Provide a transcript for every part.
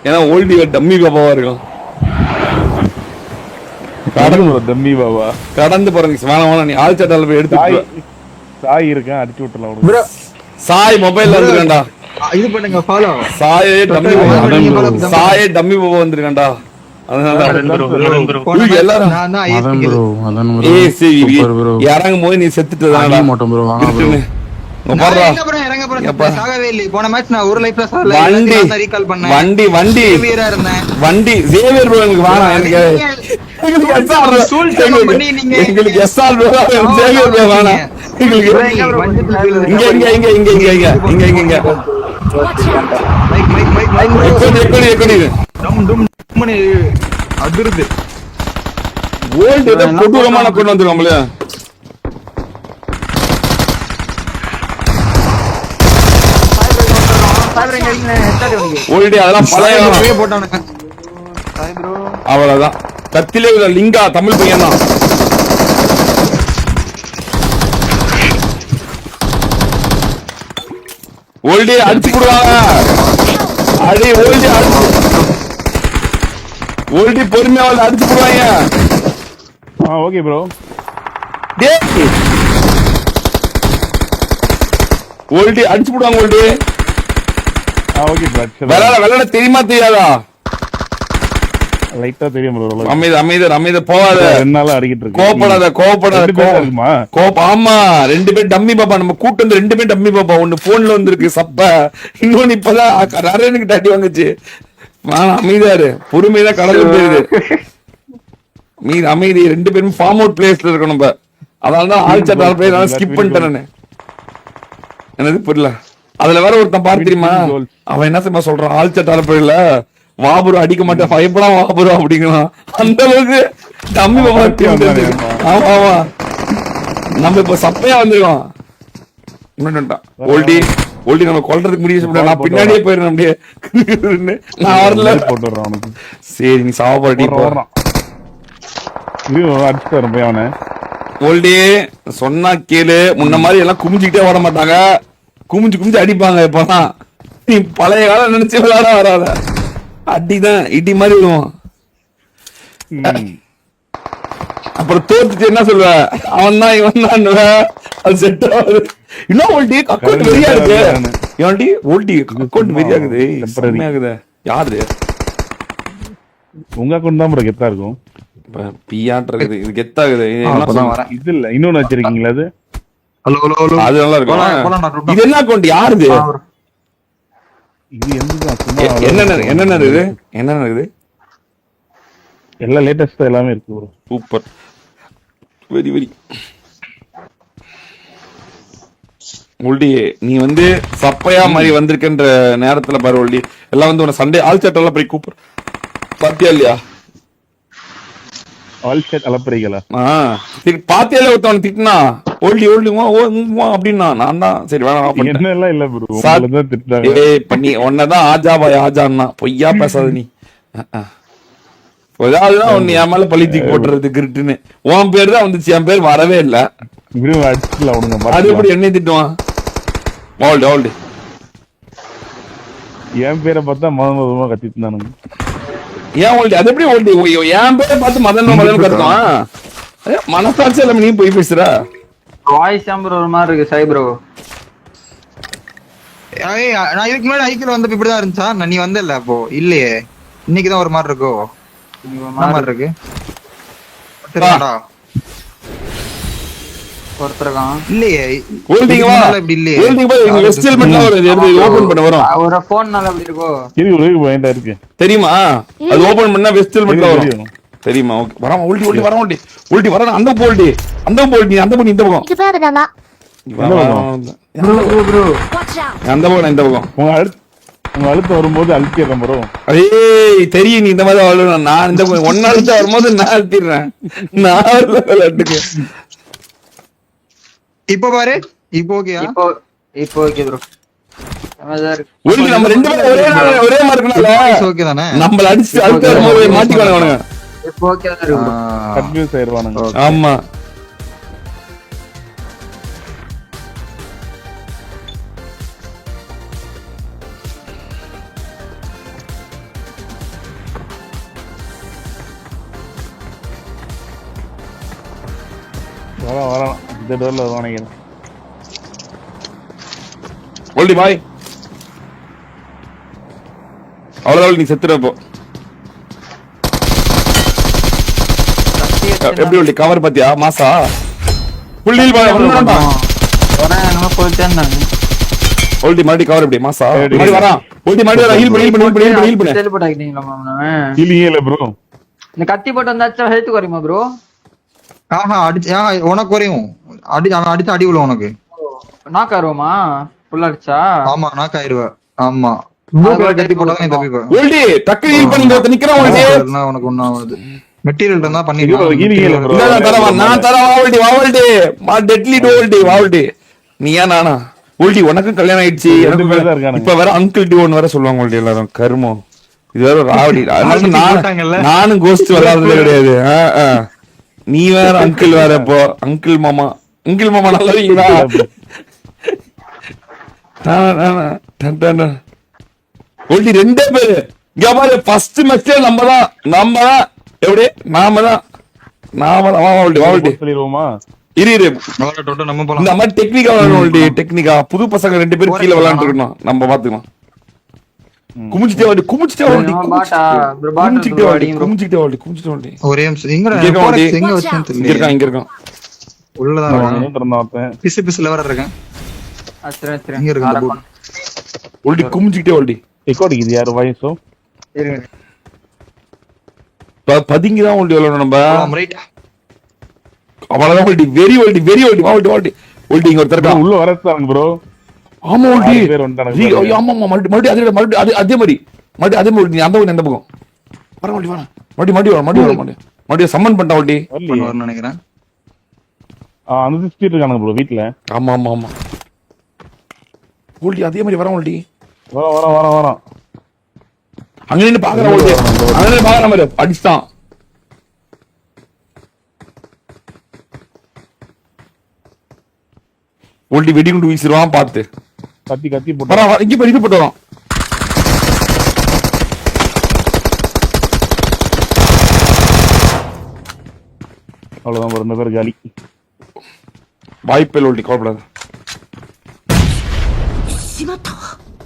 ஏன்னா ஓல்டி டம்மி பாபாவா இருக்கும். தம்பி பாபா கடந்து போறீங்க. வேணாம் வேணாம், நீ ஆள் சட்டால போய் எடுத்து சாய் இருக்கேன், அடிச்சு விட்டுலாம். சாய் மொபைல்ல வந்துருக்கேன்டா. இது பண்ணுங்க ஃபாலோ. சாயே டம்மி பாபா, சாயே டம்மி பாபா வந்திருக்கேன்டா. அதனால எல்லாரும் இறங்கும் போது நீ செத்துட்டு போன மேட்ச் நான் ஒரு லைஃப்ல ரீகால் பண்ணேன். வண்டி வண்டி வண்டி ஜேவியர் ப்ரோ எனக்கு வேணாம். எங்களுக்கு எஸ்ஆர் ப்ரோ ஜேவியர் ப்ரோ வேணாம். எங்களுக்கு இங்க இங்க இங்க இங்க இங்க இங்க இங்க இங்க இங்க அதிருது. கோல்ட் ஏதோ கொடூரமான கொண்டு வந்துருக்கோம்ல. ஓல்டி அதெல்லாம் பழைய போட்டானுங்க. அவ்வளவுதான். கத்திலே லிங்கா தமிழ் பையன் தான். ஓல்டி அடிச்சு போடுவாங்க. அடி ஓல்டி அடிச்சு, ஓல்டி பொறுமையா அடிச்சு போடுவாங்க. Okay bro. ஓல்டி அடிச்சு போடுவாங்க. ஓல்டி ஓகே ப்ரோ. விளையாட தெரியுமா தெரியாதா? லைட்டா தெரியும் ப்ரோ. அமைதி போகாத. என்னால அடிக்கிட்டு இருக்கு. கோபப்படாத. ஆமா, ரெண்டு பேரும் டம்மி பாப்பா. நம்ம கூட்டு வந்து ரெண்டு பேரும் டம்மி பாப்பா. ஒண்ணு போன்ல வந்துருக்கு சப்ப, இன்னொன்னு இப்பதான் ரரனுக்கு டாட்டி வாங்குச்சு. அமைதியாரு, பொறுமைதான் கடந்து போயிருது. மீது அமைதி. ரெண்டு பேரும் ஃபார்ம் அவுட் பிளேஸ்ல இருக்கணும் நம்ம. அதனாலதான் ஆள் சட்டால போய் ஸ்கிப் பண்ணிட்டேன். எனக்கு புரியல. அதுல வேற ஒருத்தன் பாரு தெரியுமா, அவன் என்ன தெரியுமா சொல்றான், ஆள் சட்டால போயிடல வாபுரு அடிக்க மாட்டேன் பயப்படா வாபுரு அப்படிங்கிறான். அந்த அளவுக்கு டம்மி பாப்பா. ஆமா ஆமா, நம்ம இப்ப சப்பையா வந்துருக்கோம். ஓல்டி ஓல்டி நம்ம கொல்றதுக்கு முடிய நான் பின்னாடியே போயிடுறேன் அப்படியே. நான் வரல போட்டுறான். சரி நீ சாப்பாடி போடுறான். ஓல்டி சொன்னா கேளு. முன்ன மாதிரி எல்லாம் குமிஞ்சுக்கிட்டே ஓட மாட்டாங்க, குமிஞ்சு குமிஞ்சு அடிப்பாங்க. இப்பதான் நீ பழைய காலம் நினைச்சு விளையாட வராத. அடிதான் இடி மாதிரி விடுவான். அப்புறம் தோத்துட்டு என்ன சொல்லுவ, அவன் தான் இவன் தான். அது செட் ஆகுது. இன்னும் ஓல்டி அக்கௌண்ட் வெறியா இருக்கு. ஏன்டி ஓல்டி அக்கௌண்ட் வெறியா இருக்குது. யாரு உங்க அக்கௌண்ட் தான் ப்ரோ கெத்தா இருக்கும். பியாட் இருக்குது. இது கெத்தாகுது. இது இல்ல இன்னொன்னு வச்சிருக்கீங்களா? அது அது நல்லா இருக்கும். இது என்ன அக்கௌண்ட் யாருது? இது என்னென்ன இருக்குது? என்னென்ன இருக்குது? எல்லாம் லேட்டஸ்டா எல்லாமே இருக்கு bro. Super, very very. Oldie நீ வந்து சப்பையா மாதிரி வந்திருக்கின்ற நேரத்துல பாரு ஓல்டி, எல்லாம் வந்து உன சண்டே ஆல் செட் எல்லாம் போய் கூப்பிடு. பாத்தியா இல்லையா? ஆல் செட் அலப்பறைகளா? பாத்தியா இல்ல ஒருத்தவன் திட்டினா ஓல்டி ஓல்டி அப்படின்னா நான் தான் சரி வேணாம். என்ன இல்ல ப்ரோ, உங்களை தான் திட்டுறாங்க. ஏய் பண்ணி ஒன்னதான் ஆஜா பாய் ஆஜான்னா பொய்யா பேசாத நீ. அதான் ஒன்னு என் மேல பழி தூக்கி போட்டுறது கிரிட்டுன்னு. உன் பேர் தான் வந்துச்சு, என் பேர் வரவே இல்ல. அது எப்படி என்னை திட்டுவான்? ஓல்டு ஓல்டு என் பேரை பார்த்தா மதமா கத்திட்டு இருந்தானுங்க. ஏன் ஓல்டி? அது எப்படி ஓல்டி என் பேரை பார்த்து மதன் மதன் கத்துவான்? மனசாட்சி இல்லாம நீ போய் பேசுற. வாய்ஸ் நம்பர் ஒரு மாதிரி இருக்கு சாய் ப்ரோ. நான் இதுக்கு முன்னாடி ஐக்கில் வந்தப்ப இப்படிதான் இருந்துச்சா? நீ வந்தல அப்போ இல்லையே, இன்னைக்குதான் ஒரு மாதிரி இருக்கோ. மாதிரி இருக்கு. இல்லையே இப்படி இல்லையே. தெரியுமா? அது ஓபன் பண்ணா வெஸ்டல் மட்டும் வரும். தெரியுமா? ஓகே வர ஓல்டி ஓல்டி வர ஓல்டி ஓல்டி வர அந்த போல்டி அந்த போல்டி அந்த பக்கம் இந்த பக்கம் அந்த பக்கம் இந்த பக்கம் உங்க அழுத்த வரும்போது அழுத்திடுறேன் ப்ரோ. ஏய் தெரியும் நீ இந்த மாதிரி அழுவணும். நான் இந்த ஒன்னு அழுத்த வரும்போது நான் அழுத்திடுறேன். நான் விளையாட்டுக்கு இப்போ பாரு. இப்போ ஓகேயா? இப்போ ஓகே ப்ரோ. ஓல்டி நம்ம ரெண்டு பேரும் ஒரே மாதிரி இருக்கனால ஓகே தானே. நம்மள அடிச்சு அழுத்த வரும்போது மாட்டிக்குவானுங்க. இப்போ ஓகே தான் இருக்கு. கன்ஃபியூஸ் ஆயிருவானுங்க. ஆமா வரோம் இந்த டோர்ல வருவான் நினைக்கிறேன். ஓல்டி பாய். அவ்வளவுதான், நீ செத்துறப்போ. எப்படி ஓல்டி கவர் பாத்தியா மாசா? புள்ளியில் பாய் வரணும்டா. வரேன் போயிட்டே இருந்தாங்க. ஓல்டி மறுபடி கவர் எப்படி மாசா? மறுபடி வரான். ஓல்டி மறுபடி வரான். ஹீல் பண்ணு. டெலிபோர்ட் ஆகிட்டீங்களா மாமனா? இல்லையே ப்ரோ. இந்த கத்தி போட்டு வந்தாச்சும் ஹெல்த் குறையுமா ப்ரோ? உனக்கு குறையும். அவன் அடிச்சு அடி விழும் உனக்கு. நாக் ஆருவமா புல் அடிச்சா? ஆமா நாக் ஆயிருவ. ஆமா கட்டி போட்டாதான் நீ தப்பிப்ப. ஓல்டி டக்கு ஹீல் பண்ணி நிக்கிறான் ஓல்டி. உனக்கு ஒண்ணும் ஆகாது. மெட்டீரியல் இருந்தா பண்ணிடலாம். நான் தரவா ஓல்டி வா ஓல்டி. மா டெட்லி டோ ஓல்டி வா ஓல்டி. நீயா நானா? ஓல்டி உனக்கும் கல்யாணம் ஆயிடுச்சு. இப்ப வேற அங்கிள் டிவோன் வேற சொல்லுவாங்க ஓல்டி எல்லாரும். கருமம். இது வேற ராவடி. நானும் கோஸ்ட் வராதது கிடையாது. நீ வேற அங்கிள் வேற. இப்போ அங்கிள் மாமா நல்லா இருக்கீங்களா? ஓல்டி ரெண்டே பேரு இங்க பாரு. ஃபர்ஸ்ட் மேட்ச் நம்ம தான் எப்படி நாம தான் வா ஓல்டி சொல்லிடுவோமா? இரு நம்ம போலாம். இந்த மாதிரி டெக்னிக்கா விளையாடணும் ஓல்டி. டெக்னிக்கா புது பசங்க 2 பேரும் கீழே விளையாண்டு இருக்கணும். நம்ம பாத்துக்கலாம். குமிச்சிட்டே ஓல்டி. ஒரே நிமிஷம். எங்க வச்சேன்னு தெரியல. இங்க இருக்கான். உள்ளதான் பிசுல வர இருக்கேன். இங்க இருக்கு ஓல்டி. குமிச்சிட்டே ஓல்டி. ரெக்கார்ட் இது யார் வாய்ஸோ? பதுங்கிதான் ஓல்டி விளையாடணும் நம்ம. ரைட். அவ்வளவுதான் ஓல்டி. வெரி ஓல்டி. இங்க ஒருத்தர் உள்ள வரச்சாங்க ப்ரோ. ஆமா ஓல்டி. பேர் வந்தாங்க. ஆமா மறுபடியும் அதே மாதிரி நீ அந்த பக்கம் வர ஓல்டி. வர மறுபடியும் சம்மன் பண்ணிட்டா ஓல்டி. வரும்னு நினைக்கிறேன். அந்த 60 இருக்கானுங்க ப்ரோ வீட்ல. ஆமா ஓல்டி அதே மாதிரி வர ஓல்டி. வரோம். அங்க நின்னு பாக்குற ஓல்டி. மாதிரி அடிச்சான். ஓல்டி வெடிகுண்டு வீசிடுவான் பார்த்து. கத்தி போட்டு வரான். இங்க போய் இது போட்டு வரான். அவ்வளவுதான் ப்ரோ. 2 பேர் காலி. வாய்ப்பே ஓல்டி கோபப்படாத.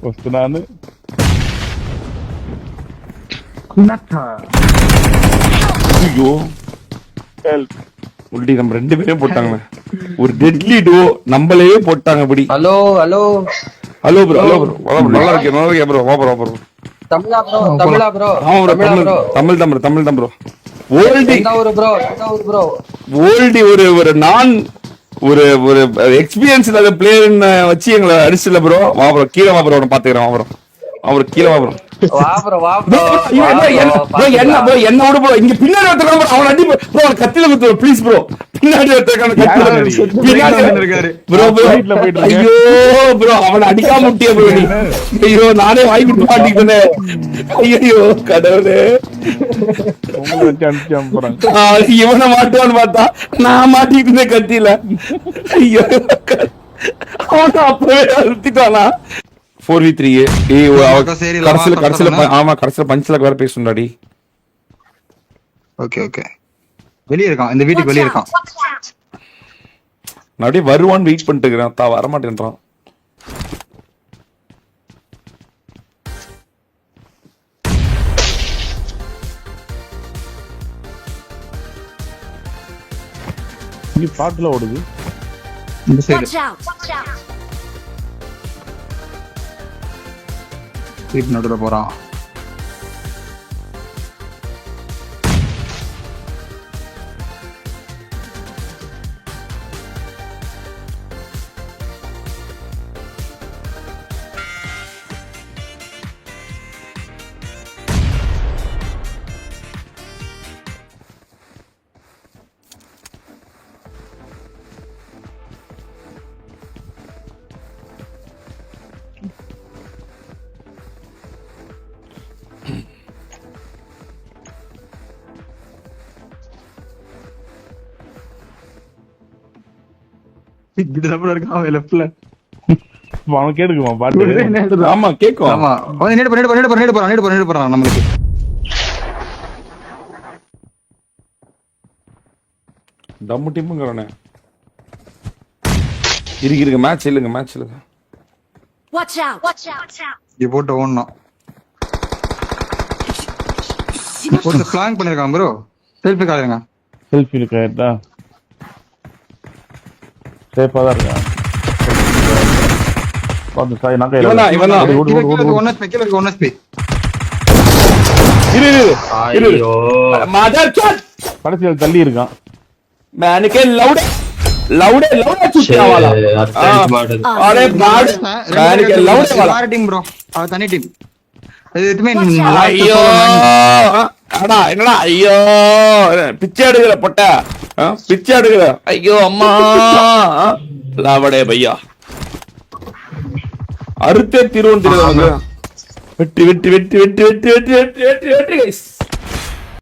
ஃபர்ஸ்ட் நானு ஐயோ ஓல்டி நம்ம 2 பேரையும் போட்டாங்க. ஒரு டெட்லி டோ நம்மளே போட்டாங்க. அப்படி ஹலோ ப்ரோ. நல்லா இருக்கேன் ப்ரோ. வா ப்ரோ. தமிழா ப்ரோ? தமிழ் ப்ரோ. ஓல்டி ப்ரோ ஓல்டி ஒரு நான் ஒரு எக்ஸ்பீரியன்ஸ் இல்லாத பிளேயர் வச்சு எங்களை அடிச்சுல ப்ரோ. வா ப்ரோ கீழே வா ப்ரோ. பாத்துக்கிறேன். வா ப்ரோ கீழே வா ப்ரோ. என்ன ப்ரோ என்ன விட ப்ரோ. இங்க பின்னாடி ஒருத்தர் அவன் அடி ப்ரோ. கத்தில குத்து ப்ளீஸ் ப்ரோ. பின்னாடி ஐயோ ப்ரோ அவனை அடிக்காம முட்டிய ப்ரோ. ஐயோ நானே வாங்கி கொடுத்து மாட்டிக்கிட்டேன். ஐயோ கடவுளே. இவனை மாட்டுவான்னு பார்த்தா நான் மாட்டிக்கிட்டேன் கத்தியில. ஐயோ அவன் அப்பவே அழுத்திட்டானா. 4v3 கடைசியில பஞ்ச்ல வேற பேசுறாடி. ஓகே வெளிய இருக்கான். இந்த வீட்டுக்கு வெளிய இருக்கான். நான் அப்படியே வருவான்னு வெயிட் பண்ணிட்டு இருக்கேன். வர மாட்டேன்றான். இங்க பாட்டுல ஓடுது. இந்த சைடு வீட்டு நடுவுல போறான். அவனுக்கு கேக்குமா பாட்டு? ஆமா கேக்கும். ஆமா நேடு போறான் நம்மளுக்கு. டம்மு டிம்முங்கறானே. இருக்கு மேட்ச் இல்லைங்க Watch out! Watch out! இது போட்டு ஓடணும். ஒரு பிளான் பண்ணிருக்கான் ப்ரோ. செல்ஃபி காட்டுங்க. செல்ஃபி இருக்கா? சேஃபா தான் இருக்கா? பாத்து சாய் நான் கையில. இவனா. One SP. இரு. ஐயோ மதர் சாட். கடைசியில் தள்ளி இருக்கான். मैंने के लौड़े छुट्टियां वाला அட்டென்ட் மாடுது अरे बाड मैंने के लौड़े वाला வேற டீம் ப்ரோ. அவ தனி டீம். இது எதுமே ஐயோ அடா என்னடா ஐயோ பிச்சை எடுக்கற பொட்ட பிச்சை எடுக்கற ஐயோ அம்மா லாவடே பையா அறுத்தே திருவன் தெரியுது வெட்டி கைஸ்